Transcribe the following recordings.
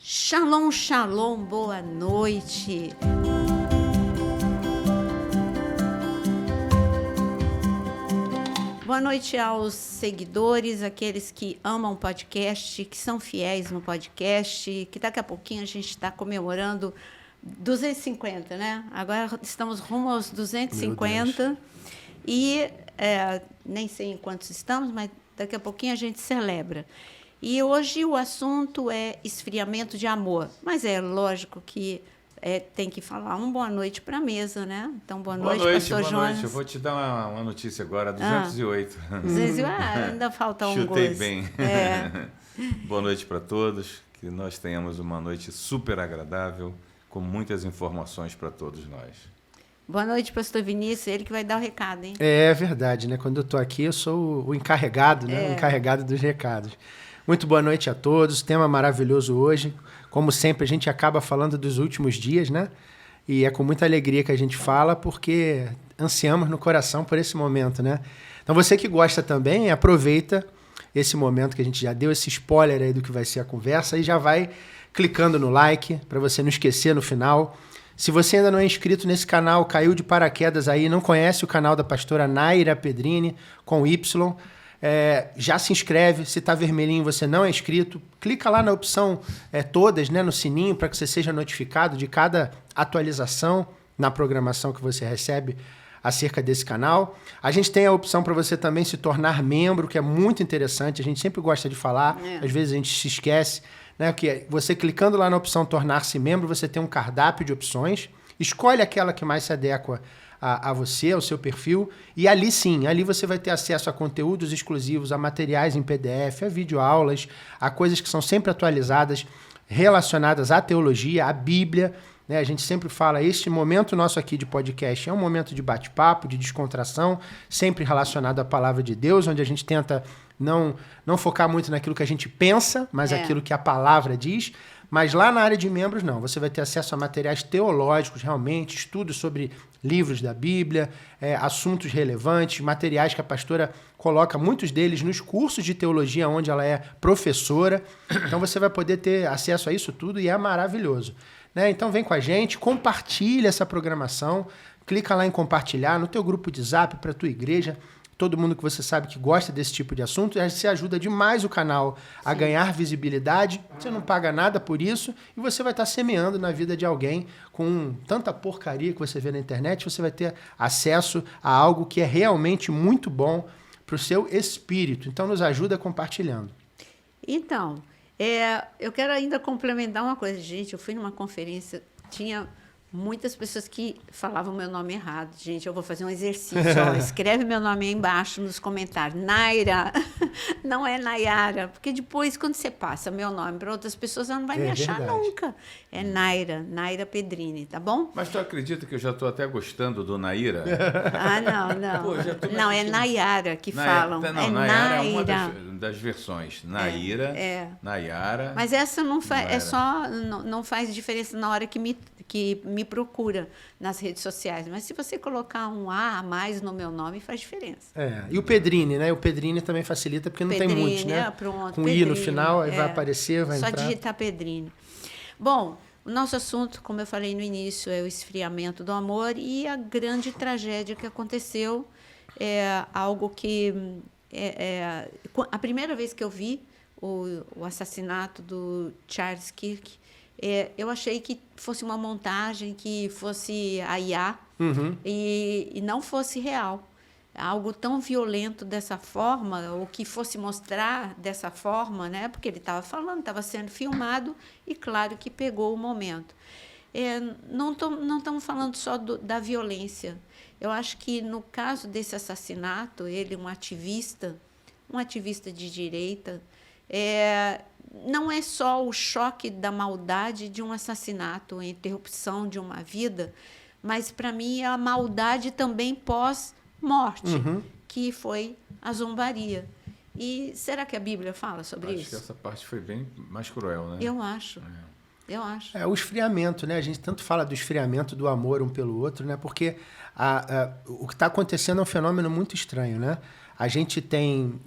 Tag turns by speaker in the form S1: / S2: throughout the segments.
S1: Shalom, shalom, boa noite. Boa noite aos seguidores, aqueles que amam o podcast, que são fiéis no podcast, que daqui a pouquinho a gente está comemorando 250, né? Agora estamos rumo aos 250 e nem sei em quantos estamos, mas daqui a pouquinho a gente celebra. E hoje o assunto é esfriamento de amor, mas é lógico que tem que falar boa noite para a mesa, né? Então, boa noite, pastor Jonas.
S2: Boa noite. Eu vou te dar uma notícia agora, 208.
S1: Ainda falta um
S2: Chutei
S1: gosto.
S2: bem. Boa noite para todos, que nós tenhamos uma noite super agradável, com muitas informações para todos nós.
S1: Boa noite, pastor Vinícius, ele que vai dar o recado, hein?
S3: É verdade, né? Quando eu estou aqui, eu sou o encarregado, né? O encarregado dos recados. Muito boa noite a todos, tema maravilhoso hoje. Como sempre, a gente acaba falando dos últimos dias, né? E é com muita alegria que a gente fala, porque ansiamos no coração por esse momento, né? Então, você que gosta também, aproveita esse momento que a gente já deu, esse spoiler aí do que vai ser a conversa, e já vai clicando no like, para você não esquecer no final. Se você ainda não é inscrito nesse canal, caiu de paraquedas aí, não conhece o canal da pastora Naira Pedrini, com Y, já se inscreve. Se está vermelhinho e você não é inscrito, clica lá na opção todas, né, no sininho, para que você seja notificado de cada atualização na programação que você recebe acerca desse canal. A gente tem a opção para você também se tornar membro, que é muito interessante, a gente sempre gosta de falar, às vezes a gente se esquece, né, que você clicando lá na opção tornar-se membro, você tem um cardápio de opções, escolhe aquela que mais se adequa a você, ao seu perfil, e ali sim, ali você vai ter acesso a conteúdos exclusivos, a materiais em PDF, a videoaulas, a coisas que são sempre atualizadas, relacionadas à teologia, à Bíblia, né? A gente sempre fala, este momento nosso aqui de podcast é um momento de bate-papo, de descontração, sempre relacionado à palavra de Deus, onde a gente tenta não focar muito naquilo que a gente pensa, mas aquilo que a palavra diz. Mas lá na área de membros, não. Você vai ter acesso a materiais teológicos, realmente, estudos sobre livros da Bíblia, assuntos relevantes, materiais que a pastora coloca, muitos deles nos cursos de teologia, onde ela é professora. Então, você vai poder ter acesso a isso tudo e é maravilhoso, né? Então, vem com a gente, compartilha essa programação, clica lá em compartilhar no teu grupo de Zap, para a tua igreja, todo mundo que você sabe que gosta desse tipo de assunto, você ajuda demais o canal a ganhar visibilidade, você não paga nada por isso, e você vai estar semeando na vida de alguém com tanta porcaria que você vê na internet, você vai ter acesso a algo que é realmente muito bom para o seu espírito. Então, nos ajuda compartilhando.
S1: Então, eu quero ainda complementar uma coisa. Gente, eu fui numa conferência, tinha muitas pessoas que falavam meu nome errado. Gente, eu vou fazer um exercício. Escreve meu nome aí embaixo nos comentários. Naira, não é Nayara. Porque depois, quando você passa meu nome para outras pessoas, ela não vai me achar nunca. É Naira Pedrini, tá bom?
S2: Mas tu acredita que eu já estou até gostando do Naira?
S1: Não. Pô, não, é Nayara que falam.
S2: Não, Nayara é uma das versões. Naira, Nayara.
S1: Mas essa não faz, não faz diferença na hora que me procura nas redes sociais. Mas se você colocar um A mais no meu nome, faz diferença.
S3: E o Pedrini, né? O Pedrini também facilita, porque não tem muitos, né?
S1: Pronto,
S3: com I no final, aí vai aparecer, vai
S1: só
S3: entrar.
S1: Só digitar Pedrini. Bom, o nosso assunto, como eu falei no início, é o esfriamento do amor e a grande tragédia que aconteceu. É algo que... a primeira vez que eu vi o assassinato do Charles Kirk, eu achei que fosse uma montagem, que fosse a IA, e não fosse real. Algo tão violento dessa forma, ou que fosse mostrar dessa forma, né? Porque ele estava falando, estava sendo filmado, e claro que pegou o momento. Não estamos falando só da violência. Eu acho que, no caso desse assassinato, ele, um ativista de direita, não é só o choque da maldade de um assassinato, a interrupção de uma vida, mas, para mim, é a maldade também pós-morte, que foi a zombaria. E será que a Bíblia fala sobre isso?
S2: Acho que essa parte foi bem mais cruel, né?
S1: Eu acho.
S3: O esfriamento, né? A gente tanto fala do esfriamento do amor um pelo outro, né? Porque o que está acontecendo é um fenômeno muito estranho, né? a gente tem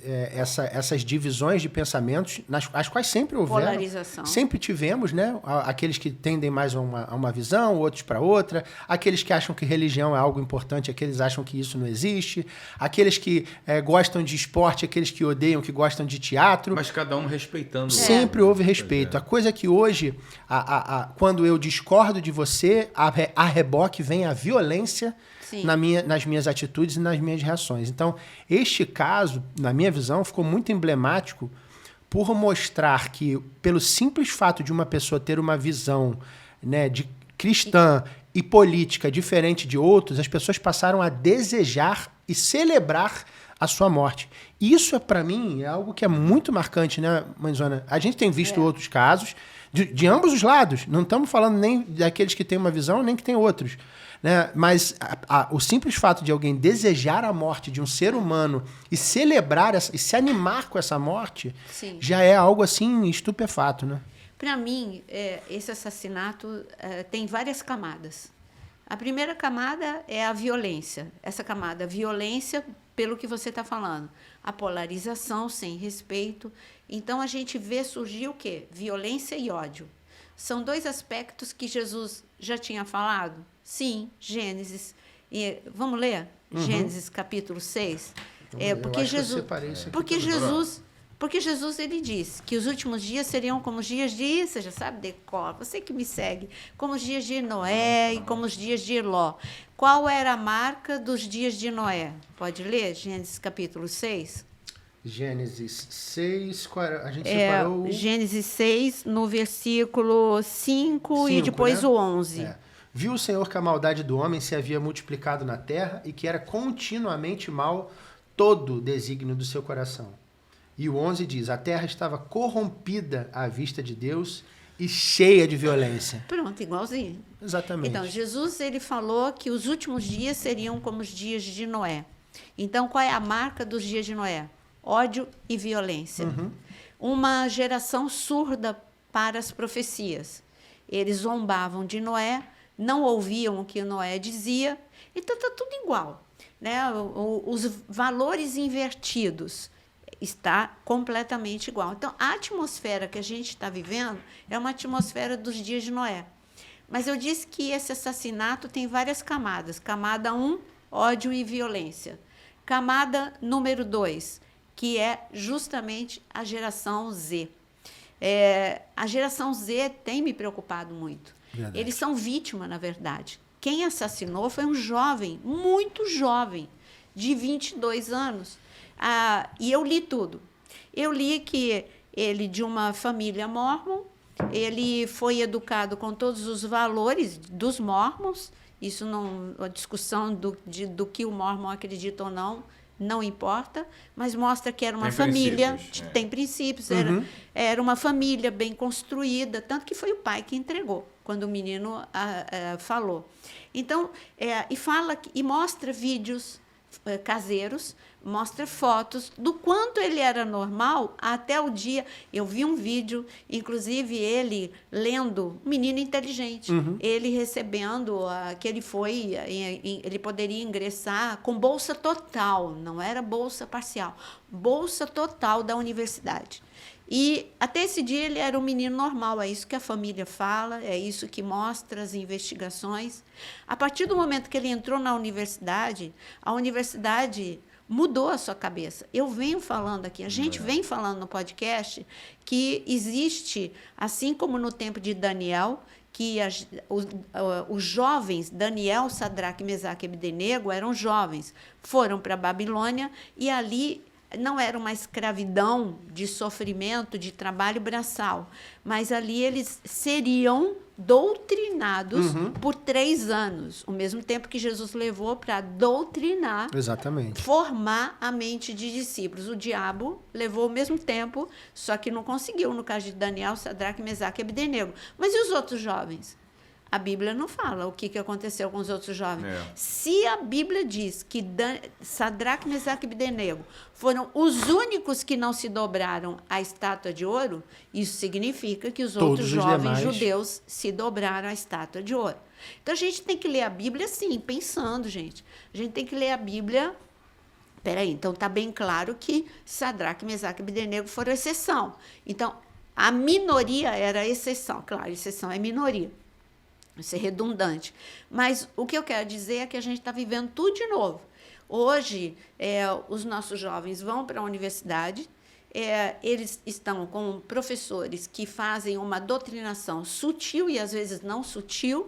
S3: essas divisões de pensamentos, as quais sempre houveram.
S1: Polarização.
S3: Sempre tivemos, né? Aqueles que tendem mais a uma visão, outros para outra. Aqueles que acham que religião é algo importante, aqueles acham que isso não existe. Aqueles que gostam de esporte, aqueles que odeiam, que gostam de teatro.
S2: Mas cada um respeitando.
S3: Sempre houve respeito. A coisa é que hoje, quando eu discordo de você, a reboque vem a violência nas minhas atitudes e nas minhas reações. Então, este caso, na minha visão, ficou muito emblemático por mostrar que, pelo simples fato de uma pessoa ter uma visão, né, de cristã e política diferente de outros, as pessoas passaram a desejar e celebrar a sua morte. Isso, para mim, é algo que é muito marcante, né, Mãezona? A gente tem visto outros casos de ambos os lados. Não estamos falando nem daqueles que têm uma visão, nem que tem outros. Né? Mas o simples fato de alguém desejar a morte de um ser humano e celebrar e se animar com essa morte já é algo assim estupefato, né?
S1: Para mim, esse assassinato tem várias camadas. A primeira camada é a violência. Essa camada, a violência pelo que você está falando. A polarização sem respeito. Então, a gente vê surgir o quê? Violência e ódio. São dois aspectos que Jesus já tinha falado. Sim, Gênesis. Vamos ler? Gênesis capítulo 6. Porque Jesus ele disse que os últimos dias seriam como os dias de, você já sabe, decor, você que me segue, como os dias de Noé e como os dias de Ló. Qual era a marca dos dias de Noé? Pode ler? Gênesis capítulo 6.
S3: Gênesis 6, a gente separou...
S1: Gênesis 6, no versículo 5 e depois, né? O 11.
S3: Viu o Senhor que a maldade do homem se havia multiplicado na terra e que era continuamente mal todo o desígnio do seu coração. E o 11 diz, a terra estava corrompida à vista de Deus e cheia de violência.
S1: Pronto, igualzinho.
S3: Exatamente.
S1: Então, Jesus ele falou que os últimos dias seriam como os dias de Noé. Então, qual é a marca dos dias de Noé? Ódio e violência. Uma geração surda para as profecias. Eles zombavam de Noé, não ouviam o que Noé dizia, então está tudo igual. Né? Os valores invertidos está completamente igual. Então, a atmosfera que a gente está vivendo é uma atmosfera dos dias de Noé. Mas eu disse que esse assassinato tem várias camadas. Camada 1, ódio e violência. Camada número 2, que é justamente a geração Z. A geração Z tem me preocupado muito. Verdade. Eles são vítimas, na verdade. Quem assassinou foi um jovem, muito jovem, de 22 anos. E eu li tudo. Eu li que ele, de uma família mórmon, ele foi educado com todos os valores dos mórmons. Isso não, a discussão do que o mórmon acredita ou não importa, mas mostra que era uma família, tem princípios, era uma família bem construída, tanto que foi o pai que entregou, quando o menino falou. Então, e mostra vídeos caseiros, mostra fotos do quanto ele era normal até o dia. Eu vi um vídeo, inclusive ele lendo, um menino inteligente, ele recebendo que ele poderia ingressar com bolsa total, não era bolsa parcial, bolsa total da universidade. E até esse dia ele era um menino normal, é isso que a família fala, é isso que mostra as investigações. A partir do momento que ele entrou na universidade, a universidade mudou a sua cabeça. Eu venho falando aqui, a gente vem falando no podcast que existe, assim como no tempo de Daniel, que os jovens, Daniel, Sadraque, Mesaque e Abdenego, eram jovens, foram para a Babilônia e ali não era uma escravidão de sofrimento, de trabalho braçal, mas ali eles seriam doutrinados por 3 anos, o mesmo tempo que Jesus levou para doutrinar,
S3: exatamente,
S1: formar a mente de discípulos. O diabo levou o mesmo tempo, só que não conseguiu, no caso de Daniel, Sadraque, Mesaque e Abdenego. Mas e os outros jovens? A Bíblia não fala o que aconteceu com os outros jovens. Se a Bíblia diz que Sadraque, Mesaque e Abdenego foram os únicos que não se dobraram à estátua de ouro, isso significa que os outros jovens judeus se dobraram à estátua de ouro. Então, a gente tem que ler a Bíblia assim, pensando, gente. A gente tem que ler a Bíblia Peraí, então está bem claro que Sadraque, Mesaque e Abdenego foram exceção. Então, a minoria era a exceção. Claro, exceção é minoria. Isso é redundante. Mas o que eu quero dizer é que a gente está vivendo tudo de novo. Hoje, os nossos jovens vão para a universidade, eles estão com professores que fazem uma doutrinação sutil e, às vezes, não sutil,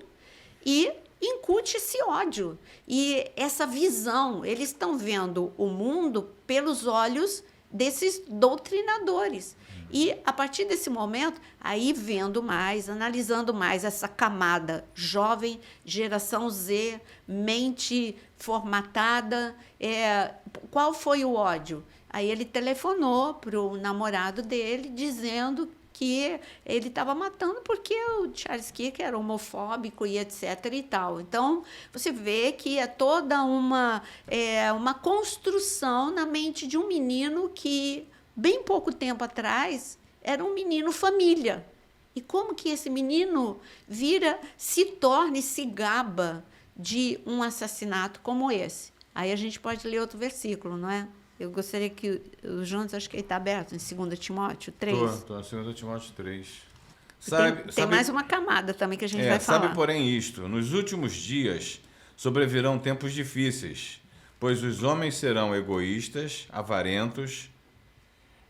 S1: e incute esse ódio. E essa visão, eles estão vendo o mundo pelos olhos desses doutrinadores. E, a partir desse momento, aí vendo mais, analisando mais essa camada jovem, geração Z, mente formatada, qual foi o ódio? Aí ele telefonou para o namorado dele, dizendo que ele estava matando porque o Charles Kirk era homofóbico e etc. e tal. Então, você vê que é toda uma construção na mente de um menino que, bem pouco tempo atrás, era um menino família. E como que esse menino se torna e se gaba de um assassinato como esse? Aí a gente pode ler outro versículo, não é? Eu gostaria que o Jonas, acho que ele está aberto, em 2 Timóteo 3.
S2: Estou em 2 Timóteo 3.
S1: Tem mais uma camada também que a gente vai falar.
S2: Sabe, porém, isto: nos últimos dias sobrevirão tempos difíceis, pois os homens serão egoístas, avarentos,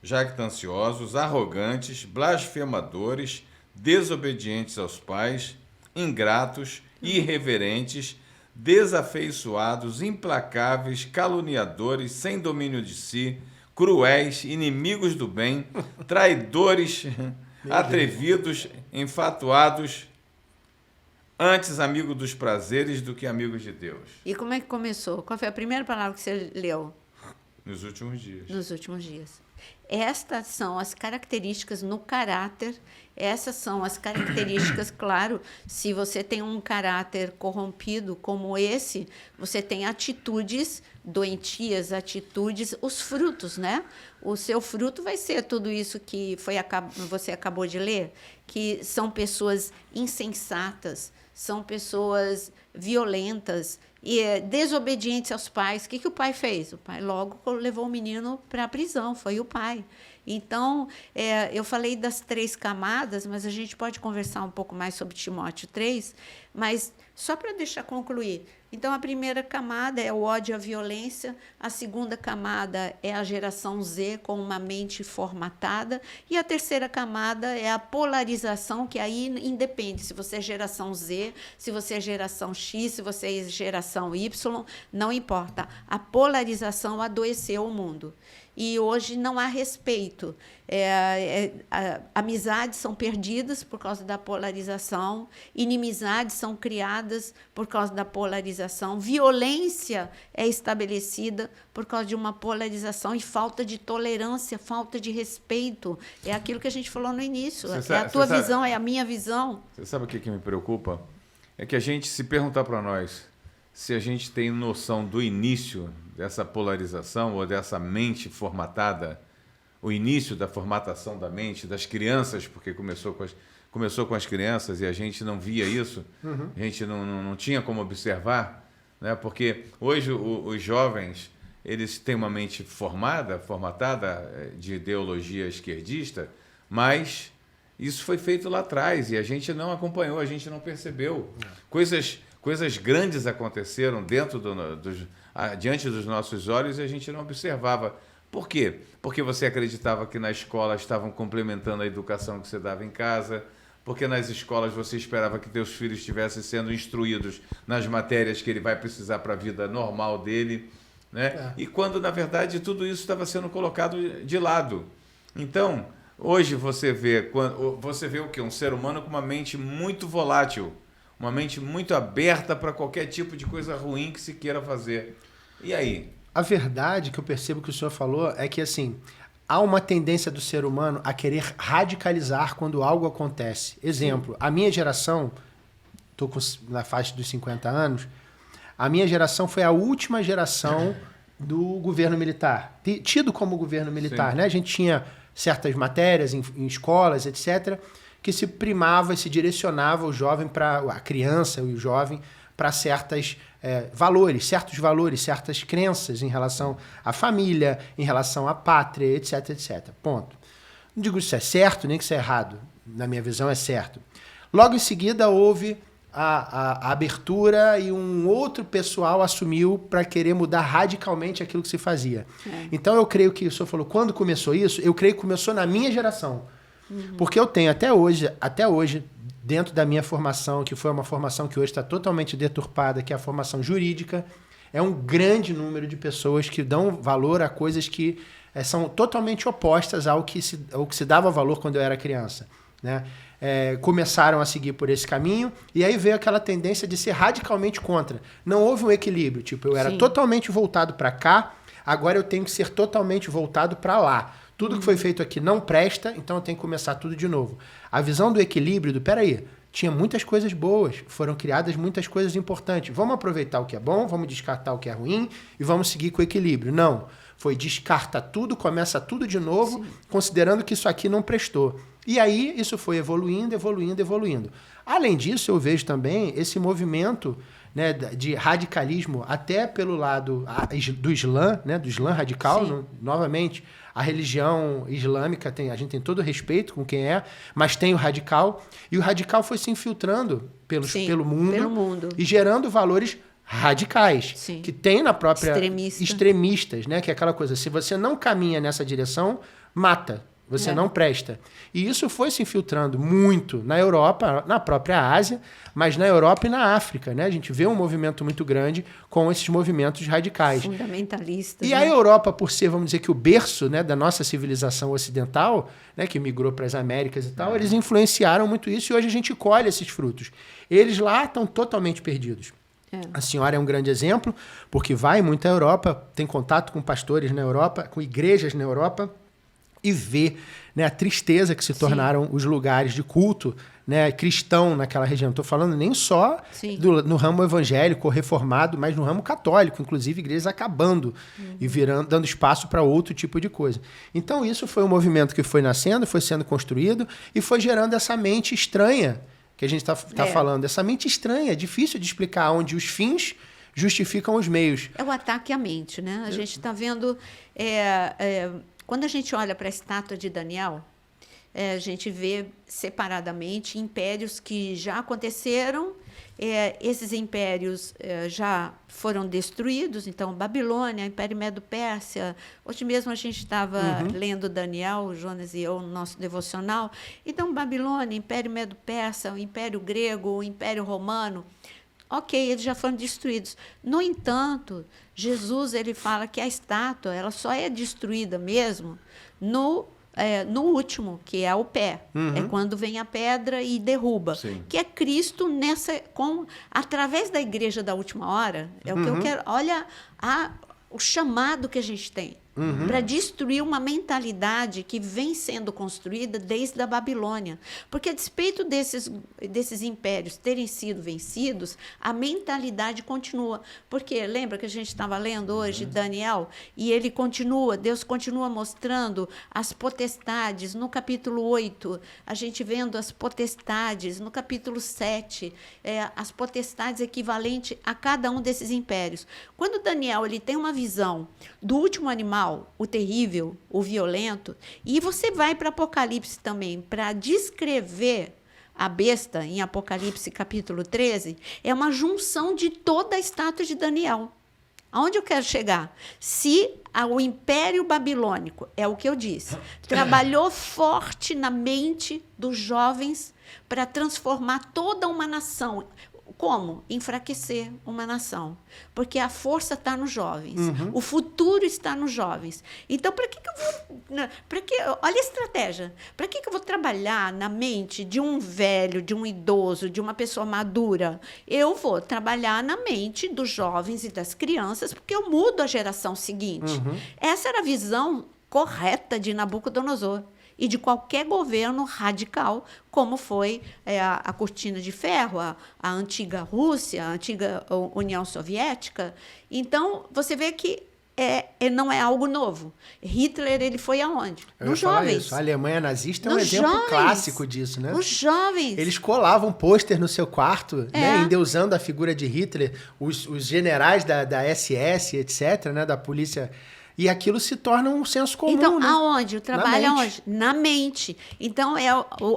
S2: jactanciosos, arrogantes, blasfemadores, desobedientes aos pais, ingratos, irreverentes, desafeiçoados, implacáveis, caluniadores, sem domínio de si, cruéis, inimigos do bem, traidores, atrevidos, enfatuados, antes amigos dos prazeres do que amigos de Deus.
S1: E como é que começou? Qual foi a primeira palavra que você leu?
S2: Nos últimos dias.
S1: Nos últimos dias. Estas são as características no caráter, essas são as características, claro, se você tem um caráter corrompido como esse, você tem atitudes doentias, os frutos, né? O seu fruto vai ser tudo isso que você acabou de ler, que são pessoas insensatas, são pessoas violentas e desobedientes aos pais. O que o pai fez? O pai logo levou o menino para a prisão, foi o pai. Então, eu falei das 3 camadas, mas a gente pode conversar um pouco mais sobre Timóteo 3, mas só para deixar concluir. Então, a primeira camada é o ódio e a violência, a segunda camada é a geração Z com uma mente formatada, e a terceira camada é a polarização, que aí independe se você é geração Z, se você é geração X, se você é geração Y, não importa. A polarização adoeceu o mundo. E hoje não há respeito. Amizades são perdidas por causa da polarização, inimizades são criadas por causa da polarização, violência é estabelecida por causa de uma polarização e falta de tolerância, falta de respeito. É aquilo que a gente falou no início. A tua visão, é a minha visão.
S2: Você sabe o que me preocupa? É que a gente, se perguntar para nós se a gente tem noção do início dessa polarização ou dessa mente formatada, o início da formatação da mente das crianças, porque começou com as crianças e a gente não via isso, a gente não tinha como observar, né? Porque hoje os jovens, eles têm uma mente formatada de ideologia esquerdista, mas isso foi feito lá atrás e a gente não acompanhou, a gente não percebeu. Coisas grandes aconteceram diante dos nossos olhos e a gente não observava. Por quê? Porque você acreditava que na escola estavam complementando a educação que você dava em casa, porque nas escolas você esperava que teus filhos estivessem sendo instruídos nas matérias que ele vai precisar para a vida normal dele, né? E quando, na verdade, tudo isso estava sendo colocado de lado. Então, hoje você vê o quê? Um ser humano com uma mente muito volátil, uma mente muito aberta para qualquer tipo de coisa ruim que se queira fazer. E aí?
S3: A verdade que eu percebo que o senhor falou é que, assim, há uma tendência do ser humano a querer radicalizar quando algo acontece. Exemplo, a minha geração, estou na faixa dos 50 anos, a minha geração foi a última geração do governo militar, tido como governo militar, né? A gente tinha certas matérias em escolas, etc., que se primava e se direcionava o jovem a criança e o jovem para certos valores, certas crenças em relação à família, em relação à pátria, etc, etc. Ponto. Não digo que isso é certo, nem que isso é errado. Na minha visão, é certo. Logo em seguida, houve a abertura e um outro pessoal assumiu para querer mudar radicalmente aquilo que se fazia. Então, eu creio que o senhor falou, quando começou isso, eu creio que começou na minha geração. Porque eu tenho até hoje, dentro da minha formação, que foi uma formação que hoje está totalmente deturpada, que é a formação jurídica, é um grande número de pessoas que dão valor a coisas que são totalmente opostas ao que se dava valor quando eu era criança, né? Começaram a seguir por esse caminho, e aí veio aquela tendência de ser radicalmente contra. Não houve um equilíbrio, tipo, eu era totalmente voltado para cá, agora eu tenho que ser totalmente voltado para lá. Tudo que foi feito aqui não presta, então eu tenho que começar tudo de novo. A visão do equilíbrio, peraí, tinha muitas coisas boas, foram criadas muitas coisas importantes. Vamos aproveitar o que é bom, vamos descartar o que é ruim e vamos seguir com o equilíbrio. Não, foi descarta tudo, começa tudo de novo, considerando que isso aqui não prestou. E aí isso foi evoluindo. Além disso, eu vejo também esse movimento, né, de radicalismo até pelo lado do Islã, né, do Islã radical, novamente, a religião islâmica, a gente tem todo respeito com quem é, mas tem o radical, e o radical foi se infiltrando pelo mundo e gerando valores radicais, que tem na própria extremistas, né, que é aquela coisa, se você não caminha nessa direção, mata. Você não presta. E isso foi se infiltrando muito na Europa, na própria Ásia, mas na Europa e na África, né? A gente vê um movimento muito grande com esses movimentos radicais.
S1: Fundamentalistas.
S3: E a Europa, por ser, vamos dizer que o berço, né, da nossa civilização ocidental, né, que migrou para as Américas e tal, eles influenciaram muito isso e hoje a gente colhe esses frutos. Eles lá estão totalmente perdidos. A senhora é um grande exemplo, porque vai muito à Europa, tem contato com pastores na Europa, com igrejas na Europa, e ver, né, a tristeza que se tornaram os lugares de culto, né, cristão naquela região. Estou falando nem só no ramo evangélico ou reformado, mas no ramo católico, inclusive igrejas acabando e dando espaço para outro tipo de coisa. Então isso foi um movimento que foi nascendo, foi sendo construído e foi gerando essa mente estranha que a gente está falando. Essa mente estranha, é difícil de explicar, onde os fins justificam os meios.
S1: É o ataque à mente, né? A gente está vendo... Quando a gente olha para a estátua de Daniel, a gente vê separadamente impérios que já aconteceram, esses impérios já foram destruídos, então Babilônia, Império Medo-Pérsia, hoje mesmo a gente estava lendo Daniel, o Jonas e eu, no nosso devocional, então Babilônia, Império Medo-Persa, o Império Grego, o Império Romano, ok, eles já foram destruídos. No entanto, Jesus ele fala que a estátua ela só é destruída mesmo no último, que é o pé. É quando vem a pedra e derruba. Que é Cristo através da igreja da última hora. É o que eu quero. Olha o chamado que a gente tem. Para destruir uma mentalidade que vem sendo construída desde a Babilônia. Porque, a despeito desses impérios terem sido vencidos, a mentalidade continua. Porque, lembra que a gente estava lendo hoje Daniel? E Deus continua mostrando as potestades. No capítulo 8, a gente vendo as potestades. No capítulo 7, as potestades equivalentes a cada um desses impérios. Quando Daniel ele tem uma visão do último animal, o terrível, o violento, e você vai para Apocalipse também, para descrever a besta, em Apocalipse capítulo 13, é uma junção de toda a estátua de Daniel. Aonde eu quero chegar? Se o Império Babilônico, é o que eu disse, trabalhou forte na mente dos jovens para transformar toda uma nação. Como? Enfraquecer uma nação. Porque a força está nos jovens. O futuro está nos jovens. Então, para que eu vou... olha a estratégia. Para que eu vou trabalhar na mente de um velho, de um idoso, de uma pessoa madura? Eu vou trabalhar na mente dos jovens e das crianças, porque eu mudo a geração seguinte. Essa era a visão correta de Nabucodonosor. E de qualquer governo radical, como foi a Cortina de Ferro, a antiga Rússia, a antiga União Soviética. Então, você vê que não é algo novo. Hitler, ele foi aonde? Nos
S3: falar
S1: jovens.
S3: isso. A Alemanha nazista é um
S1: Nos
S3: exemplo
S1: jovens.
S3: clássico disso, né?
S1: Os jovens.
S3: Eles colavam pôster no seu quarto, né, endeusando a figura de Hitler, os generais da SS, etc., né, da polícia. E aquilo se torna um senso comum.
S1: Então,
S3: né?
S1: aonde? O trabalho
S3: Na mente.
S1: aonde? Na mente. Então,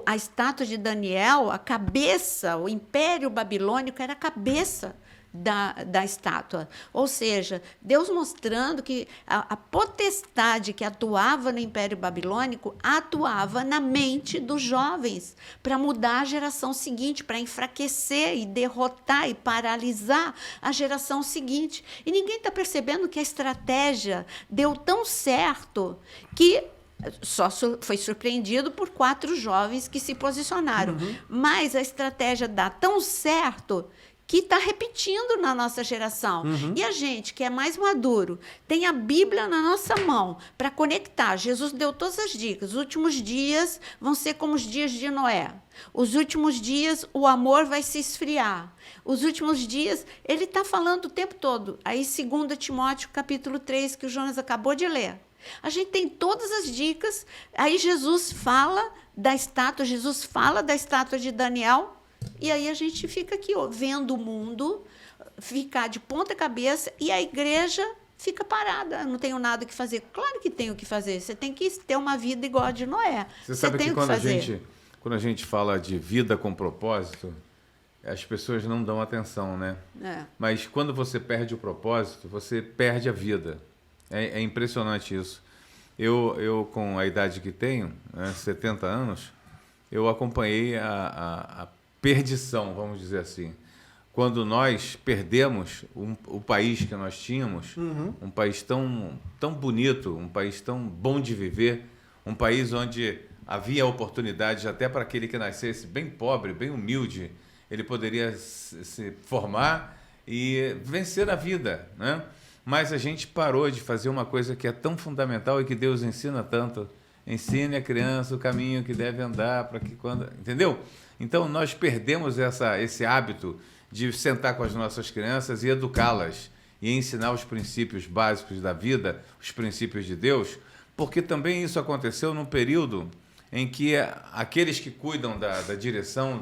S1: a estátua de Daniel, a cabeça, o Império Babilônico era a cabeça da estátua. Ou seja, Deus mostrando que a potestade que atuava no Império Babilônico atuava na mente dos jovens para mudar a geração seguinte, para enfraquecer e derrotar e paralisar a geração seguinte. E ninguém está percebendo que a estratégia deu tão certo que só foi surpreendido por 4 jovens que se posicionaram. Mas a estratégia dá tão certo que está repetindo na nossa geração. E a gente, que é mais maduro, tem a Bíblia na nossa mão para conectar. Jesus deu todas as dicas. Os últimos dias vão ser como os dias de Noé. Os últimos dias, o amor vai se esfriar. Os últimos dias, ele está falando o tempo todo. Aí, 2 Timóteo, capítulo 3, que o Jonas acabou de ler. A gente tem todas as dicas. Aí, Jesus fala da estátua de Daniel. E aí a gente fica aqui, ó, vendo o mundo ficar de ponta cabeça e a igreja fica parada. Eu não tenho nada que fazer. Claro que tenho o que fazer. Você tem que ter uma vida igual a de Noé.
S2: Você sabe que quando a gente fala de vida com propósito, as pessoas não dão atenção, né? Mas quando você perde o propósito, você perde a vida. É impressionante isso. Eu com a idade que tenho, né, 70 anos, eu acompanhei a perdição, vamos dizer assim. Quando nós perdemos o país que nós tínhamos, um país tão bonito, um país tão bom de viver, um país onde havia oportunidades até para aquele que nascesse bem pobre, bem humilde, ele poderia se formar e vencer a vida, né? Mas a gente parou de fazer uma coisa que é tão fundamental e que Deus ensina tanto. Ensine a criança o caminho que deve andar para que quando... Entendeu? Então, nós perdemos esse hábito de sentar com as nossas crianças e educá-las e ensinar os princípios básicos da vida, os princípios de Deus, porque também isso aconteceu num período em que aqueles que cuidam da direção,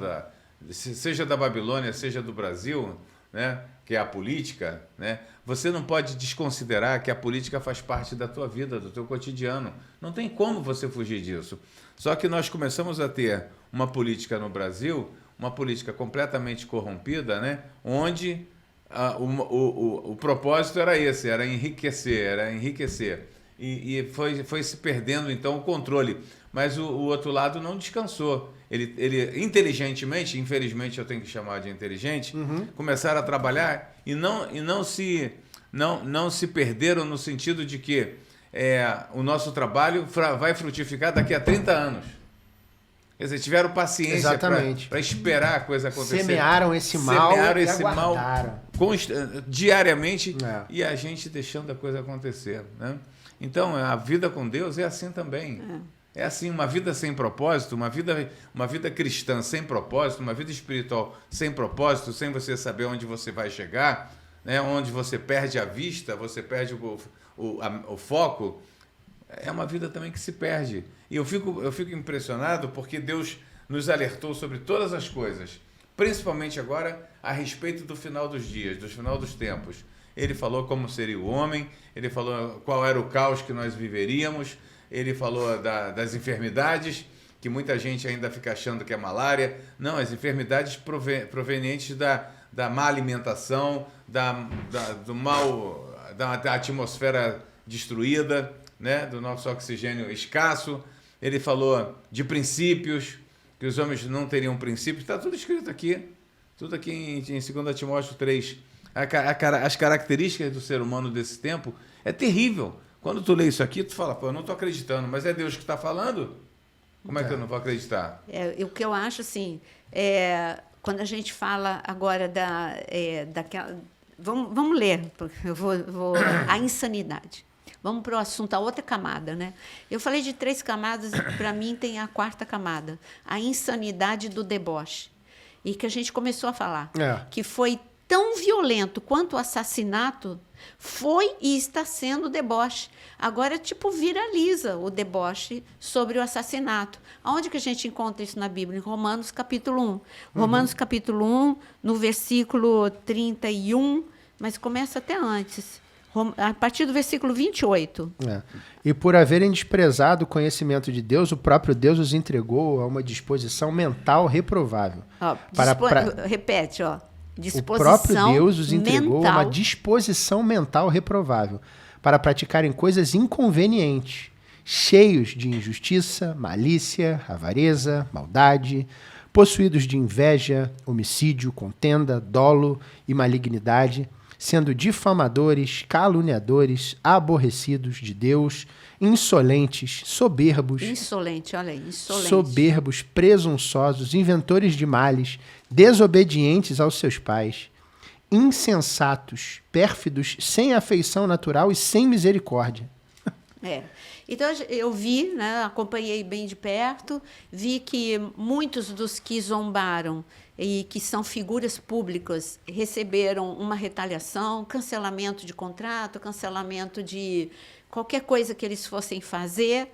S2: seja da Babilônia, seja do Brasil, né, que é a política, né, você não pode desconsiderar que a política faz parte da tua vida, do teu cotidiano. Não tem como você fugir disso. Só que nós começamos a ter uma política no Brasil, uma política completamente corrompida, né, onde o propósito era esse, era enriquecer. E foi se perdendo, então, o controle. Mas o outro lado não descansou. Ele inteligentemente, infelizmente eu tenho que chamar de inteligente, começaram a trabalhar e não se perderam no sentido de que o nosso trabalho vai frutificar daqui a 30 anos. Quer dizer, tiveram paciência para esperar a coisa acontecer.
S3: Semearam esse mal
S2: diariamente e a gente deixando a coisa acontecer, né? Então, a vida com Deus é assim também. É assim, uma vida sem propósito, uma vida cristã sem propósito, uma vida espiritual sem propósito, sem você saber onde você vai chegar, né? Onde você perde a vista, você perde o foco, é uma vida também que se perde. E eu fico impressionado porque Deus nos alertou sobre todas as coisas, principalmente agora a respeito do final dos dias, do final dos tempos. Ele falou como seria o homem, ele falou qual era o caos que nós viveríamos, ele falou das enfermidades, que muita gente ainda fica achando que é malária. Não, as enfermidades provenientes da má alimentação, da atmosfera destruída, né? Do nosso oxigênio escasso. Ele falou de princípios, que os homens não teriam princípios. Está tudo escrito aqui, tudo aqui em 2 Timóteo 3. As características do ser humano desse tempo é terrível. Quando tu lê isso aqui, tu fala, pô, eu não estou acreditando, mas é Deus que está falando? Como é que eu não vou acreditar?
S1: O que eu acho, assim, quando a gente fala agora daquela... Vamos ler, porque eu vou a insanidade. Vamos para o assunto, a outra camada, né? Eu falei de 3 camadas e, para mim, tem a 4ª camada. A insanidade do deboche. E que a gente começou a falar. Que foi tão violento quanto o assassinato foi e está sendo o deboche. Agora, tipo, viraliza o deboche sobre o assassinato. Aonde que a gente encontra isso na Bíblia? Em Romanos, capítulo 1. Romanos, capítulo 1, no versículo 31, mas começa até antes. A partir do versículo 28.
S3: E por haverem desprezado o conhecimento de Deus, o próprio Deus os entregou a uma disposição mental reprovável.
S1: Repete,
S3: o próprio Deus os entregou a uma disposição mental reprovável para praticarem coisas inconvenientes, cheios de injustiça, malícia, avareza, maldade, possuídos de inveja, homicídio, contenda, dolo e malignidade, sendo difamadores, caluniadores, aborrecidos de Deus, insolentes, soberbos, soberbos, presunçosos, inventores de males, desobedientes aos seus pais, insensatos, pérfidos, sem afeição natural e sem misericórdia.
S1: Então, eu vi, né, acompanhei bem de perto, vi que muitos dos que zombaram e que são figuras públicas receberam uma retaliação, cancelamento de contrato, cancelamento de qualquer coisa que eles fossem fazer,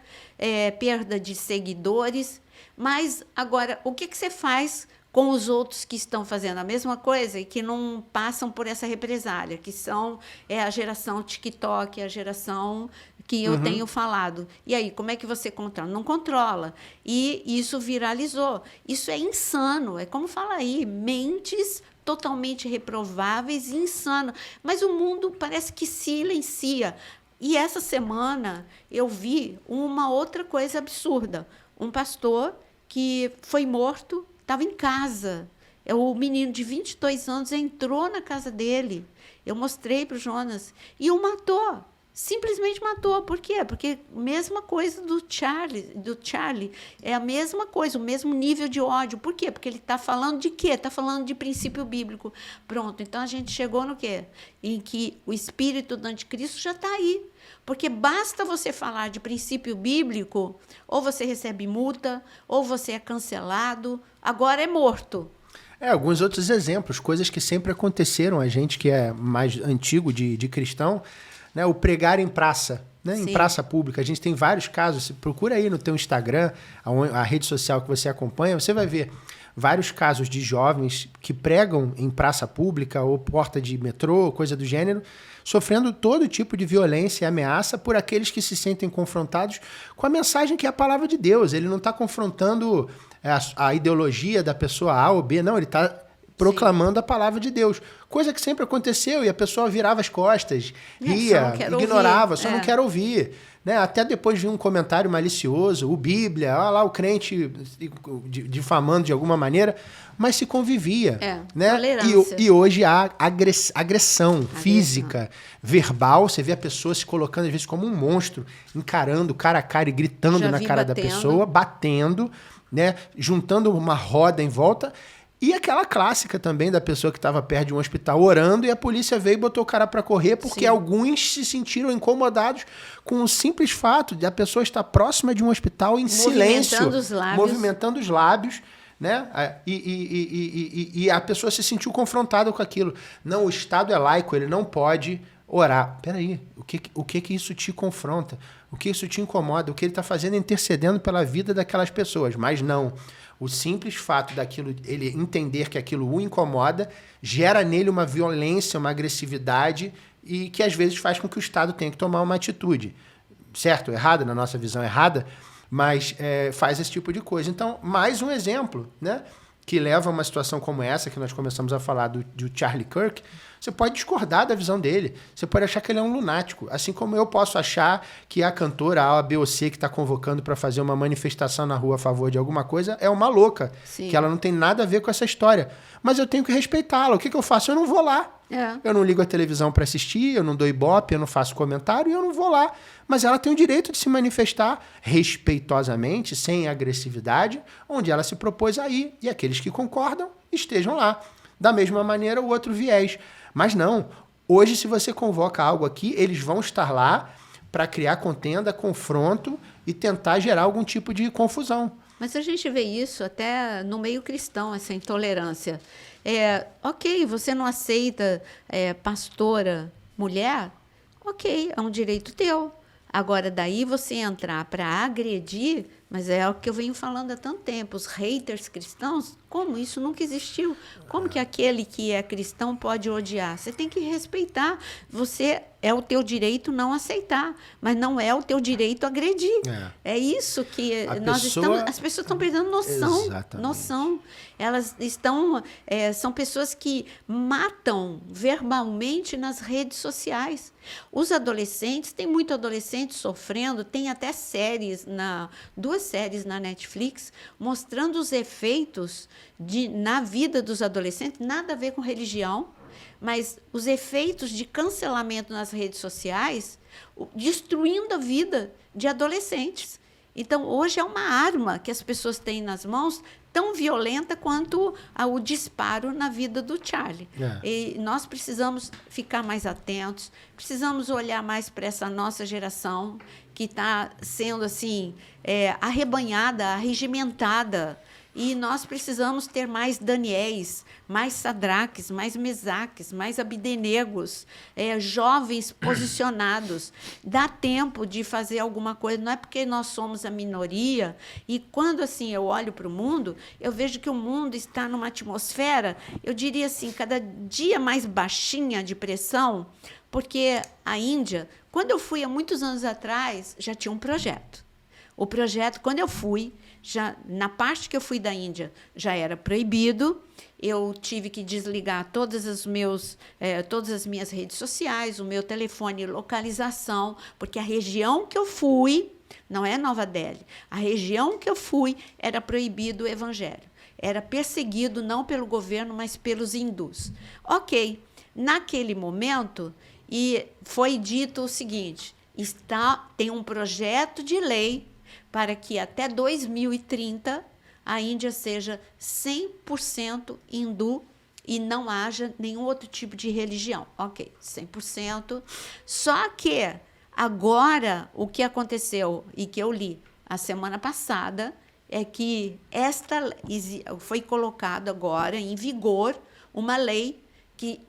S1: perda de seguidores. Mas, agora, o que você faz com os outros que estão fazendo a mesma coisa e que não passam por essa represália, que são a geração TikTok, a geração que eu tenho falado. E aí, como é que você controla? Não controla. E isso viralizou. Isso é insano. É como fala aí, mentes totalmente reprováveis e insano. Mas o mundo parece que silencia. E essa semana eu vi uma outra coisa absurda. Um pastor que foi morto, estava em casa. O menino de 22 anos entrou na casa dele. Eu mostrei para o Jonas. E o matou. Simplesmente matou. Por quê? Porque mesma coisa do Charlie. É a mesma coisa, o mesmo nível de ódio. Por quê? Porque ele está falando de quê? Está falando de princípio bíblico. Pronto. Então, a gente chegou no quê? Em que o espírito do anticristo já está aí. Porque basta você falar de princípio bíblico, ou você recebe multa, ou você é cancelado, agora é morto.
S3: Alguns outros exemplos, coisas que sempre aconteceram, a gente que é mais antigo de cristão, né, o pregar em praça, né, em praça pública. A gente tem vários casos, você procura aí no teu Instagram, a rede social que você acompanha, você vai ver vários casos de jovens que pregam em praça pública ou porta de metrô, coisa do gênero, sofrendo todo tipo de violência e ameaça por aqueles que se sentem confrontados com a mensagem que é a palavra de Deus. Ele não está confrontando a ideologia da pessoa A ou B, não, ele está proclamando a palavra de Deus. Coisa que sempre aconteceu e a pessoa virava as costas, ria, ignorava, não quer ouvir. Né? Até depois vi um comentário malicioso, o Bíblia, olha lá o crente difamando de alguma maneira, mas se convivia. Né? E hoje há agressão física, verbal, você vê a pessoa se colocando às vezes como um monstro, encarando cara a cara e gritando na cara da pessoa, batendo, né? Juntando uma roda em volta. E aquela clássica também da pessoa que estava perto de um hospital orando e a polícia veio e botou o cara para correr porque alguns se sentiram incomodados com o simples fato de a pessoa estar próxima de um hospital em silêncio, movimentando os lábios, né? E a pessoa se sentiu confrontada com aquilo. Não, o Estado é laico, ele não pode orar. Peraí, o que isso te confronta? O que isso te incomoda? O que ele está fazendo é intercedendo pela vida daquelas pessoas, mas não. O simples fato daquilo, ele entender que aquilo o incomoda, gera nele uma violência, uma agressividade e que às vezes faz com que o Estado tenha que tomar uma atitude. Certo? Errada, na nossa visão errada, mas faz esse tipo de coisa. Então, mais um exemplo, né, que leva a uma situação como essa, que nós começamos a falar do Charlie Kirk. Você pode discordar da visão dele, você pode achar que ele é um lunático, assim como eu posso achar que a cantora A, B ou C que está convocando para fazer uma manifestação na rua a favor de alguma coisa é uma louca, que ela não tem nada a ver com essa história. Mas eu tenho que respeitá-la. O que eu faço? Eu não vou lá. Eu não ligo a televisão para assistir, eu não dou ibope, eu não faço comentário e eu não vou lá. Mas ela tem o direito de se manifestar respeitosamente, sem agressividade, onde ela se propôs a ir. E aqueles que concordam estejam lá. Da mesma maneira, o outro viés. Mas não, hoje se você convoca algo aqui, eles vão estar lá para criar contenda, confronto e tentar gerar algum tipo de confusão.
S1: Mas a gente vê isso até no meio cristão, essa intolerância. Ok, você não aceita pastora mulher? Ok, é um direito teu. Agora, daí você entrar para agredir, mas é o que eu venho falando há tanto tempo, os haters cristãos, como isso nunca existiu? Como que aquele que é cristão pode odiar? Você tem que respeitar. É o teu direito não aceitar, mas não é o teu direito agredir. É isso que as pessoas estão perdendo noção.
S3: Exatamente.
S1: Noção. Elas estão, são pessoas que matam verbalmente nas redes sociais. Os adolescentes, tem muito adolescente sofrendo, tem até duas séries na Netflix mostrando os efeitos na vida dos adolescentes, nada a ver com religião, mas os efeitos de cancelamento nas redes sociais, destruindo a vida de adolescentes. Então, hoje é uma arma que as pessoas têm nas mãos, tão violenta quanto o disparo na vida do Charlie. E nós precisamos ficar mais atentos, precisamos olhar mais para essa nossa geração que está sendo assim arrebanhada, arregimentada. E nós precisamos ter mais Daniéis, mais Sadraques, mais Mesaques, mais Abdenegos, jovens posicionados. Dá tempo de fazer alguma coisa, não é porque nós somos a minoria. E quando assim eu olho para o mundo, eu vejo que o mundo está numa atmosfera, eu diria assim, cada dia mais baixinha de pressão, porque a Índia, quando eu fui há muitos anos atrás, já tinha um projeto. O projeto, quando eu fui, na parte que eu fui da Índia, já era proibido. Eu tive que desligar todas as minhas redes sociais, o meu telefone e localização, porque a região que eu fui, não é Nova Delhi, a região que eu fui era proibido o evangelho. Era perseguido não pelo governo, mas pelos hindus. Ok, naquele momento, e foi dito o seguinte, tem um projeto de lei para que até 2030 a Índia seja 100% hindu e não haja nenhum outro tipo de religião. Ok, 100%. Só que agora o que aconteceu e que eu li a semana passada é que foi colocado agora em vigor uma lei que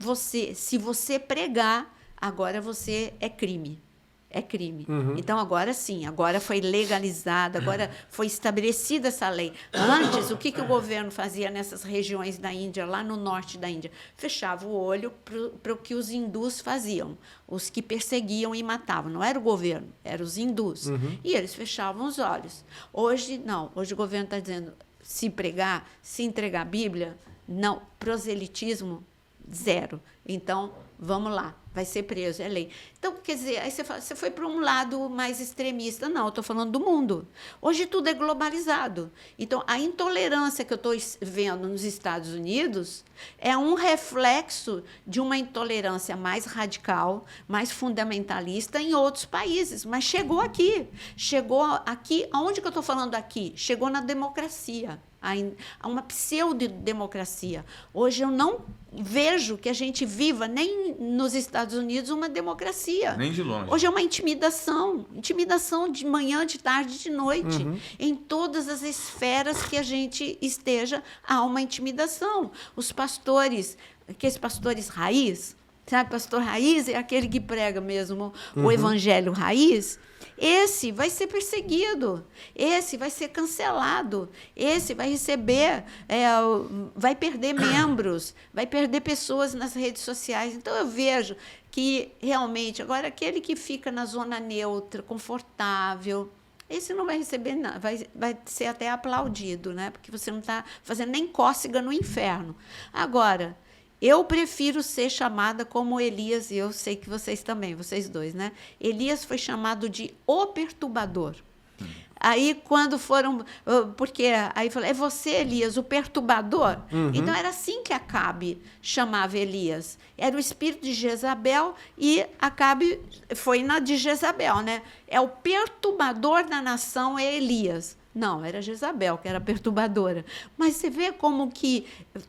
S1: se você pregar, agora você é crime. É crime. Então, agora sim, agora foi legalizada, agora foi estabelecida essa lei. Antes, o que o governo fazia nessas regiões da Índia, lá no norte da Índia? Fechava o olho para o que os hindus faziam, os que perseguiam e matavam. Não era o governo, eram os hindus. E eles fechavam os olhos. Hoje, não. Hoje o governo está dizendo, se pregar, se entregar a Bíblia, não. Proselitismo, zero. Então, vamos lá, vai ser preso, é lei. Então, quer dizer, aí você foi para um lado mais extremista. Não, eu estou falando do mundo. Hoje tudo é globalizado. Então, a intolerância que eu estou vendo nos Estados Unidos é um reflexo de uma intolerância mais radical, mais fundamentalista em outros países. Mas chegou aqui. Chegou aqui, aonde que eu estou falando aqui? Chegou na democracia. A uma pseudo-democracia. Hoje eu não vejo que a gente viva nem nos Estados Unidos uma democracia.
S2: Nem de longe.
S1: Hoje é uma intimidação de manhã, de tarde, de noite. Em todas as esferas que a gente esteja, há uma intimidação. Os pastores, aqueles pastores raiz, sabe, pastor raiz é aquele que prega mesmo o evangelho raiz. Esse vai ser perseguido, esse vai ser cancelado, esse vai receber, vai perder membros, vai perder pessoas nas redes sociais. Então, eu vejo que, realmente, agora, aquele que fica na zona neutra, confortável, esse não vai receber nada, vai ser até aplaudido, né? Porque você não está fazendo nem cócega no inferno. Agora, eu prefiro ser chamada como Elias, e eu sei que vocês também, vocês dois, né? Elias foi chamado de o perturbador. Aí, quando foram... Porque aí falou, é você, Elias, o perturbador? Então, era assim que Acabe chamava Elias. Era o espírito de Jezabel e Acabe foi na de Jezabel, né? É o perturbador da nação, é Elias. Não, era Jezabel, que era perturbadora. Mas você vê como que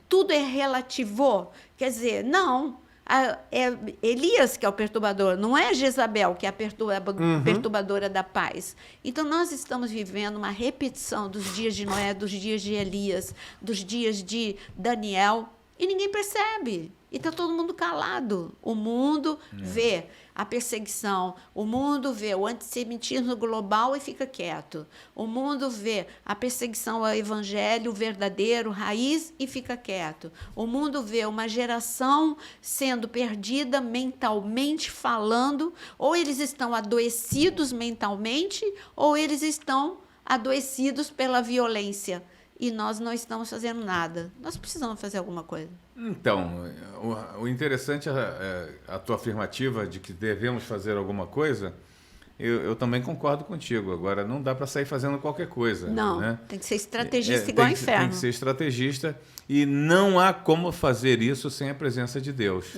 S1: tudo é relativo? Quer dizer, não. É Elias que é o perturbador, não é Jezabel que é a perturbadora da paz. Então, nós estamos vivendo uma repetição dos dias de Noé, dos dias de Elias, dos dias de Daniel, e ninguém percebe. E está todo mundo calado. O mundo vê a perseguição, o mundo vê o antissemitismo global e fica quieto. O mundo vê a perseguição ao evangelho verdadeiro, raiz, e fica quieto. O mundo vê uma geração sendo perdida mentalmente falando, ou eles estão adoecidos mentalmente, ou eles estão adoecidos pela violência. E nós não estamos fazendo nada. Nós precisamos fazer alguma coisa.
S2: Então, o interessante é a tua afirmativa de que devemos fazer alguma coisa. Eu também concordo contigo. Agora, não dá para sair fazendo qualquer coisa.
S1: Não,
S2: né?
S1: Tem que ser estrategista igual ao inferno.
S2: Tem que ser estrategista e não há como fazer isso sem a presença de Deus.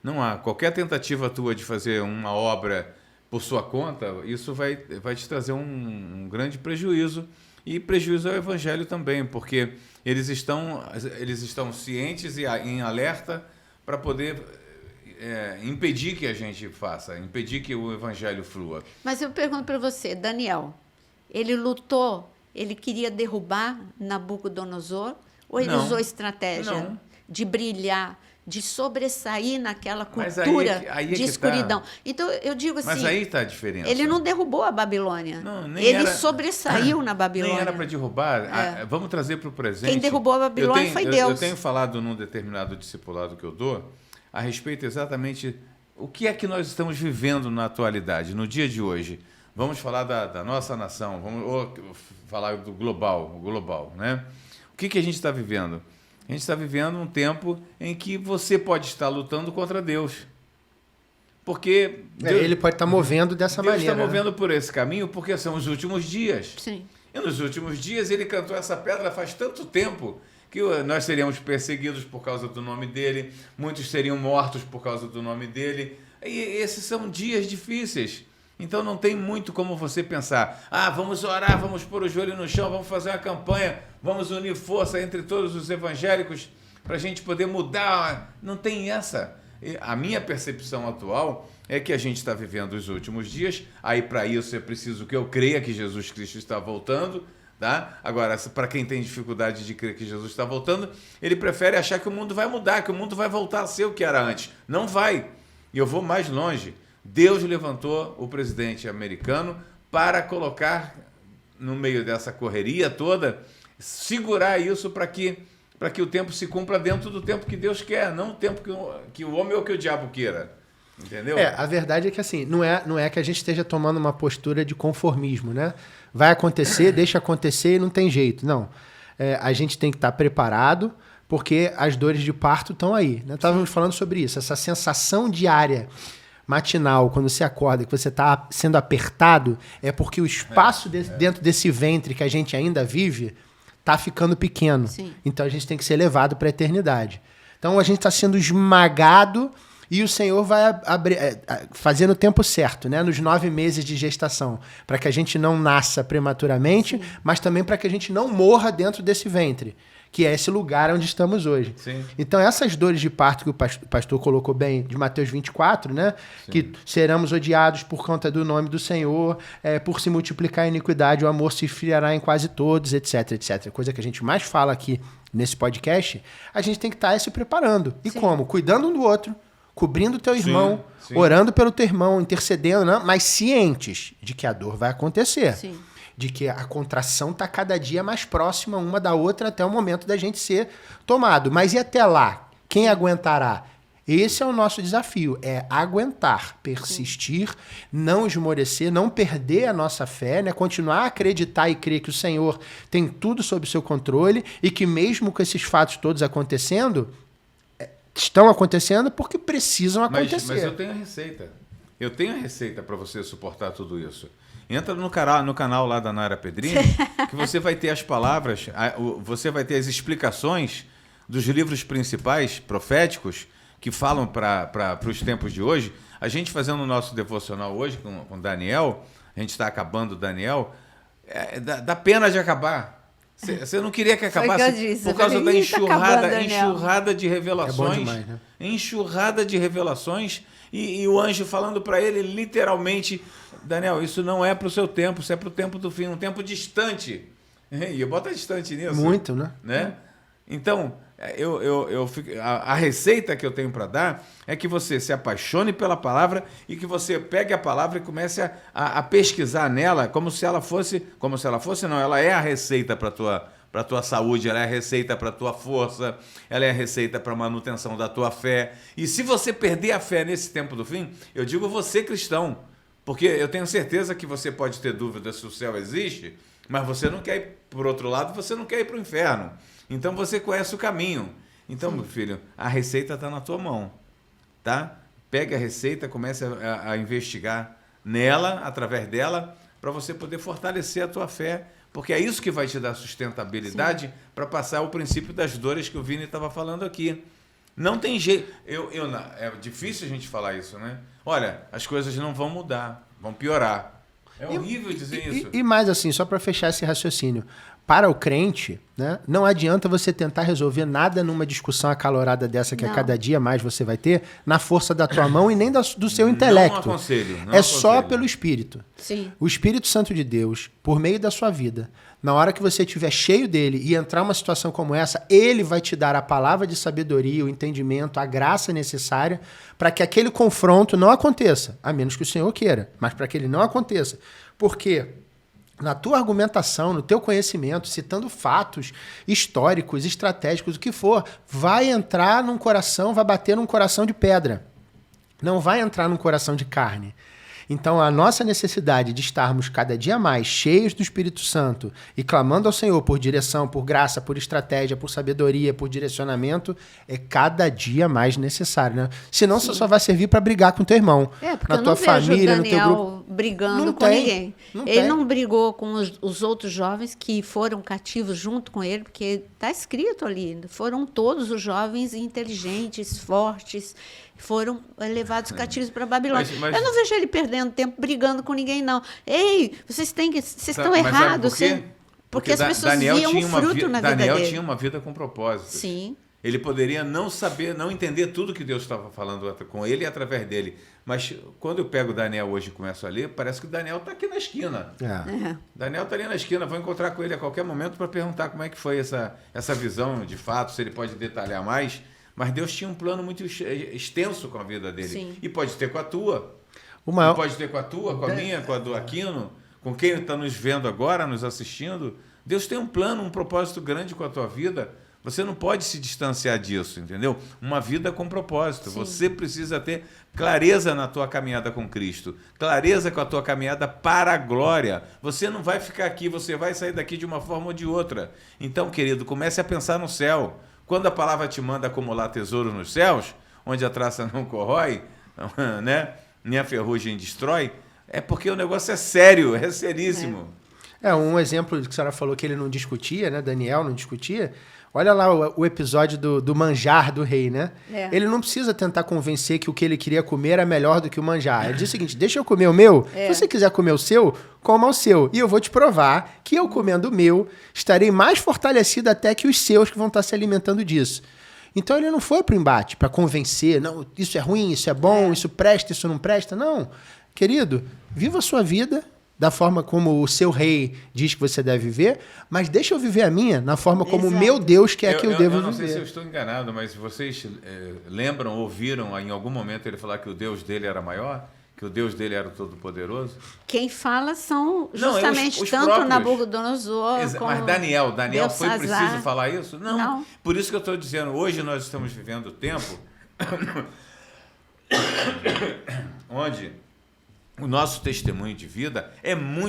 S2: Não há. Qualquer tentativa tua de fazer uma obra por sua conta, isso vai te trazer um grande prejuízo. E prejuízo ao Evangelho também, porque eles estão cientes e em alerta para poder impedir que a gente faça, impedir que o Evangelho flua.
S1: Mas eu pergunto para você, Daniel, ele lutou, ele queria derrubar Nabucodonosor, ou ele usou estratégia de brilhar, de sobressair naquela cultura de escuridão? Então, eu digo assim...
S2: Mas aí está a diferença.
S1: Ele não derrubou a Babilônia. Ele sobressaiu na Babilônia.
S2: Nem era para derrubar. Vamos trazer para o presente.
S1: Quem derrubou a Babilônia foi Deus.
S2: Eu tenho falado num determinado discipulado que eu dou a respeito exatamente o que é que nós estamos vivendo na atualidade, no dia de hoje. Vamos falar da nossa nação, vamos falar do global, né? O que a gente está vivendo? A gente está vivendo um tempo em que você pode estar lutando contra Deus. Porque
S3: ele pode estar movendo dessa maneira.
S2: Deus está movendo por esse caminho porque são os últimos dias.
S1: Sim.
S2: E nos últimos dias ele cantou essa pedra faz tanto tempo que nós seríamos perseguidos por causa do nome dele, muitos seriam mortos por causa do nome dele. E esses são dias difíceis. Então não tem muito como você pensar, vamos orar, vamos pôr o joelho no chão, vamos fazer uma campanha, vamos unir força entre todos os evangélicos para a gente poder mudar. Não tem essa. A minha percepção atual é que a gente está vivendo os últimos dias, aí para isso é preciso que eu creia que Jesus Cristo está voltando, tá? Agora, para quem tem dificuldade de crer que Jesus está voltando, ele prefere achar que o mundo vai mudar, que o mundo vai voltar a ser o que era antes. Não vai. E eu vou mais longe. Deus levantou o presidente americano para colocar no meio dessa correria toda, segurar isso para que o tempo se cumpra dentro do tempo que Deus quer, não o tempo que o homem ou que o diabo queira. Entendeu?
S3: A verdade é que assim, não é que a gente esteja tomando uma postura de conformismo, né? Vai acontecer, deixa acontecer e não tem jeito. Não. A gente tem que estar preparado, porque as dores de parto estão aí. Né? Estávamos falando sobre isso, essa sensação diária matinal, quando você acorda, que você está sendo apertado, é porque o espaço dentro desse ventre que a gente ainda vive está ficando pequeno.
S1: Sim.
S3: Então a gente tem que ser levado para a eternidade. Então a gente está sendo esmagado e o Senhor vai fazer no tempo certo, né? Nos 9 meses de gestação, para que a gente não nasça prematuramente, mas também para que a gente não morra dentro desse ventre, que é esse lugar onde estamos hoje.
S2: Sim.
S3: Então, essas dores de parto que o pastor colocou bem, de Mateus 24, né?
S2: Sim.
S3: Que seremos odiados por conta do nome do Senhor, por se multiplicar a iniquidade, o amor se esfriará em quase todos, etc, etc. Coisa que a gente mais fala aqui nesse podcast, a gente tem que estar se preparando. E como? Cuidando um do outro, cobrindo o teu irmão, orando pelo teu irmão, intercedendo, né? Mas cientes de que a dor vai acontecer.
S1: Sim.
S3: De que a contração está cada dia mais próxima uma da outra até o momento da gente ser tomado. Mas e até lá? Quem aguentará? Esse é o nosso desafio, é aguentar, persistir, não esmorecer, não perder a nossa fé, né? Continuar a acreditar e crer que o Senhor tem tudo sob seu controle e que mesmo com esses fatos todos acontecendo, estão acontecendo porque precisam acontecer.
S2: Mas eu tenho a receita. Eu tenho a receita para você suportar tudo isso. Entra no canal lá da Nara Pedrini, que você vai ter as palavras, você vai ter as explicações dos livros principais proféticos que falam para os tempos de hoje. A gente fazendo o nosso devocional hoje com Daniel, a gente está acabando Daniel, dá pena de acabar. Você não queria que acabasse
S1: Foi o que eu disse.
S2: por causa da enxurrada de
S3: É bom
S2: revelações.
S3: demais, né?
S2: Enxurrada de revelações. E o anjo falando para ele literalmente, Daniel, isso não é para o seu tempo, isso é para o tempo do fim, um tempo distante. E eu boto distante nisso.
S3: Muito,
S2: né? Então, a receita que eu tenho para dar é que você se apaixone pela palavra e que você pegue a palavra e comece a pesquisar nela como se ela fosse, não, ela é a receita para a tua saúde, ela é a receita para a tua força, ela é a receita para a manutenção da tua fé. E se você perder a fé nesse tempo do fim, eu digo você cristão, porque eu tenho certeza que você pode ter dúvida se o céu existe, mas você não quer ir, por outro lado, você não quer ir para o inferno. Então você conhece o caminho. Então, meu filho, a receita está na tua mão, tá? Pega a receita, comece a investigar nela, através dela, para você poder fortalecer a tua fé, porque é isso que vai te dar sustentabilidade para passar o princípio das dores que o Vini estava falando aqui. Não tem jeito. É difícil a gente falar isso, né? Olha, as coisas não vão mudar, vão piorar. É horrível dizer isso.
S3: E mais assim, só para fechar esse raciocínio. Para o crente, né, não adianta você tentar resolver nada numa discussão acalorada dessa que a cada dia mais você vai ter, na força da tua mão e nem do seu intelecto.
S2: Não aconselho.
S3: Só pelo Espírito.
S1: Sim.
S3: O Espírito Santo de Deus, por meio da sua vida, na hora que você estiver cheio dele e entrar numa situação como essa, ele vai te dar a palavra de sabedoria, o entendimento, a graça necessária para que aquele confronto não aconteça, a menos que o Senhor queira, mas para que ele não aconteça. Por quê? Na tua argumentação, no teu conhecimento, citando fatos históricos, estratégicos, o que for, vai entrar num coração, vai bater num coração de pedra. Não vai entrar num coração de carne. Então, a nossa necessidade de estarmos cada dia mais cheios do Espírito Santo e clamando ao Senhor por direção, por graça, por estratégia, por sabedoria, por direcionamento, é cada dia mais necessário, né? Senão você só vai servir para brigar com teu irmão,
S1: porque
S3: na tua família, no teu grupo.
S1: Brigando com ninguém. Ele não brigou com os outros jovens que foram cativos junto com ele, porque está escrito ali, foram todos os jovens inteligentes, fortes, foram levados cativos para a Babilônia.
S2: Mas
S1: eu não vejo ele perdendo tempo brigando com ninguém, não. Ei, vocês estão errados. Porque as pessoas viam um fruto na vida dele.
S2: Daniel tinha uma vida com propósito.
S1: Sim.
S2: Ele poderia não saber, não entender tudo que Deus estava falando com ele e através dele. Mas quando eu pego o Daniel hoje e começo a ler, parece que o Daniel está aqui na esquina. Daniel está ali na esquina, vou encontrar com ele a qualquer momento para perguntar como é que foi essa visão de fato, se ele pode detalhar mais. Mas Deus tinha um plano muito extenso com a vida dele.
S1: Sim.
S2: E pode ter com a tua. Pode ter com a tua, com a minha, com a do Aquino, com quem está nos vendo agora, nos assistindo. Deus tem um plano, um propósito grande com a tua vida. Você não pode se distanciar disso, entendeu? Uma vida com propósito. Sim. Você precisa ter clareza na tua caminhada com Cristo. Clareza com a tua caminhada para a glória. Você não vai ficar aqui, você vai sair daqui de uma forma ou de outra. Então, querido, comece a pensar no céu. Quando a palavra te manda acumular tesouro nos céus, onde a traça não corrói, né? Nem a ferrugem destrói, é porque o negócio é sério, é seríssimo.
S3: Um exemplo que a senhora falou que ele não discutia, né? Daniel não discutia. Olha lá o episódio do manjar do rei, né? Ele não precisa tentar convencer que o que ele queria comer era melhor do que o manjar. Ele diz o seguinte, deixa eu comer o meu. Se você quiser comer o seu, coma o seu. E eu vou te provar que eu comendo o meu, estarei mais fortalecido até que os seus que vão estar se alimentando disso. Então ele não foi para o embate para convencer, não, isso é ruim, isso é bom, isso presta, isso não presta. Não, querido, viva a sua vida da forma como o seu rei diz que você deve viver, mas deixa eu viver a minha na forma como o meu Deus quer que eu devo viver.
S2: Eu não sei se eu estou enganado, mas vocês lembram, ouviram em algum momento ele falar que o Deus dele era maior? Que o Deus dele era o Todo-Poderoso?
S1: Quem fala são justamente os tanto próprios. Nabucodonosor como
S2: Mas Daniel foi
S1: Belsazar.
S2: preciso falar isso? Não. Por isso que eu estou dizendo, hoje nós estamos vivendo o tempo onde o nosso testemunho de vida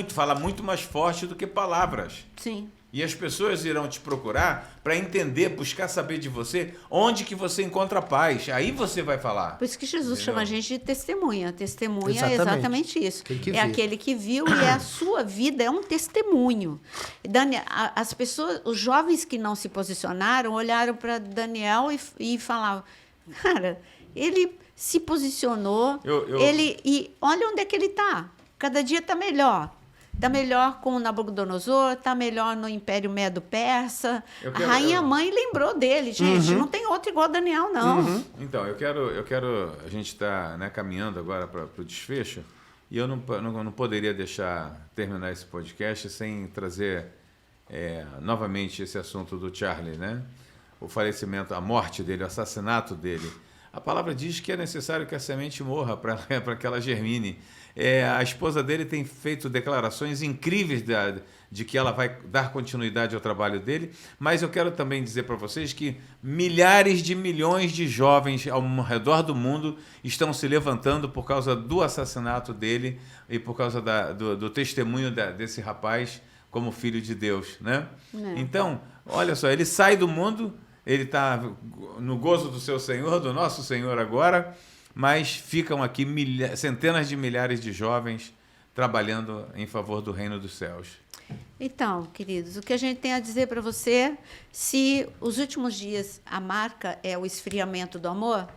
S2: fala muito mais forte do que palavras.
S1: Sim.
S2: E as pessoas irão te procurar para entender, buscar saber de você onde que você encontra paz. Aí você vai falar.
S1: Por isso que Jesus chama a gente de testemunha. Testemunha
S3: Exatamente.
S1: É exatamente isso. Aquele que viu e a sua vida é um testemunho. Daniel, as pessoas, os jovens que não se posicionaram, olharam para Daniel e falavam, cara, ele se posicionou, e olha onde é que ele está. Cada dia está melhor. Está melhor com o Nabucodonosor, está melhor no Império Medo-Persa. A rainha-mãe lembrou dele, gente. Não tem outro igual Daniel, não.
S2: Então, eu quero a gente está, né, caminhando agora para o desfecho, e eu não poderia deixar terminar esse podcast sem trazer novamente esse assunto do Charlie, né? O falecimento, a morte dele, o assassinato dele. A palavra diz que é necessário que a semente morra para que ela germine. A esposa dele tem feito declarações incríveis de que ela vai dar continuidade ao trabalho dele, mas eu quero também dizer para vocês que milhares de milhões de jovens ao redor do mundo estão se levantando por causa do assassinato dele e por causa do testemunho desse rapaz como filho de Deus, né? Então, olha só, ele sai do mundo, ele está no gozo do seu Senhor, do nosso Senhor agora, mas ficam aqui centenas de milhares de jovens trabalhando em favor do reino dos céus.
S1: Então, queridos, o que a gente tem a dizer para você, se os últimos dias a marca é o esfriamento do amor,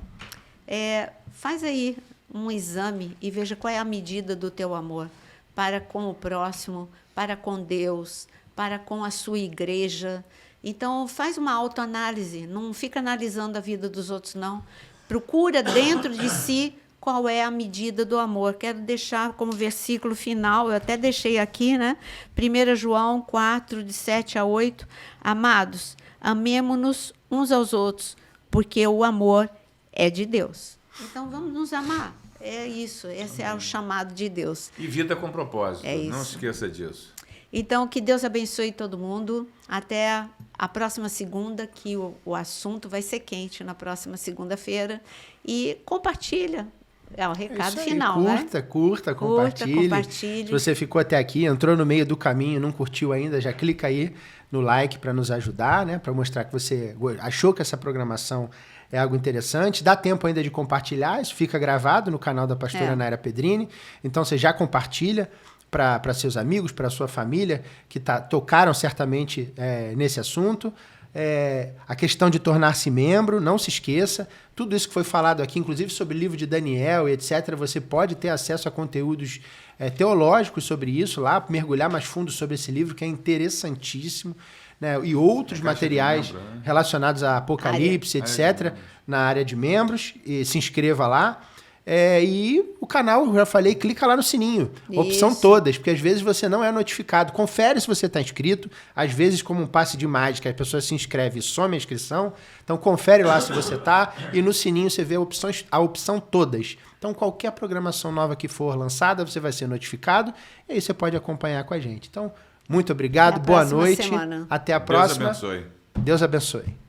S1: faz aí um exame e veja qual é a medida do teu amor para com o próximo, para com Deus, para com a sua igreja. Então, faz uma autoanálise, não fica analisando a vida dos outros, não. Procura dentro de si qual é a medida do amor. Quero deixar como versículo final, eu até deixei aqui, né? 1 João 4, de 7 a 8. Amados, amemo-nos uns aos outros, porque o amor é de Deus. Então, vamos nos amar. É isso, esse é o chamado de Deus.
S2: E vida com propósito, não se esqueça disso.
S1: Então, que Deus abençoe todo mundo. Até a próxima segunda, que o assunto vai ser quente na próxima segunda-feira. E compartilha. É o recado final,
S3: curta,
S1: né?
S3: Curta, compartilhe. Se você ficou até aqui, entrou no meio do caminho, não curtiu ainda, já clica aí no like para nos ajudar, né? Para mostrar que você achou que essa programação é algo interessante. Dá tempo ainda de compartilhar, isso fica gravado no canal da pastora Naira Pedrini. Então, você já compartilha para seus amigos, para sua família, que tocaram certamente nesse assunto. A questão de tornar-se membro, não se esqueça. Tudo isso que foi falado aqui, inclusive sobre o livro de Daniel e etc., você pode ter acesso a conteúdos teológicos sobre isso lá, mergulhar mais fundo sobre esse livro, que é interessantíssimo, né? E outros materiais relacionados a Apocalipse, etc., na área de membros. E se inscreva lá. E o canal, eu já falei, clica lá no sininho. Opção todas, porque às vezes você não é notificado. Confere se você está inscrito. Às vezes, como um passe de mágica, a pessoa se inscreve e some a inscrição. Então, confere lá se você está. E no sininho você vê a opção todas. Então, qualquer programação nova que for lançada, você vai ser notificado. E aí você pode acompanhar com a gente. Então, muito obrigado, boa noite.
S1: Semana.
S3: Até a próxima.
S2: Deus abençoe.
S3: Deus abençoe.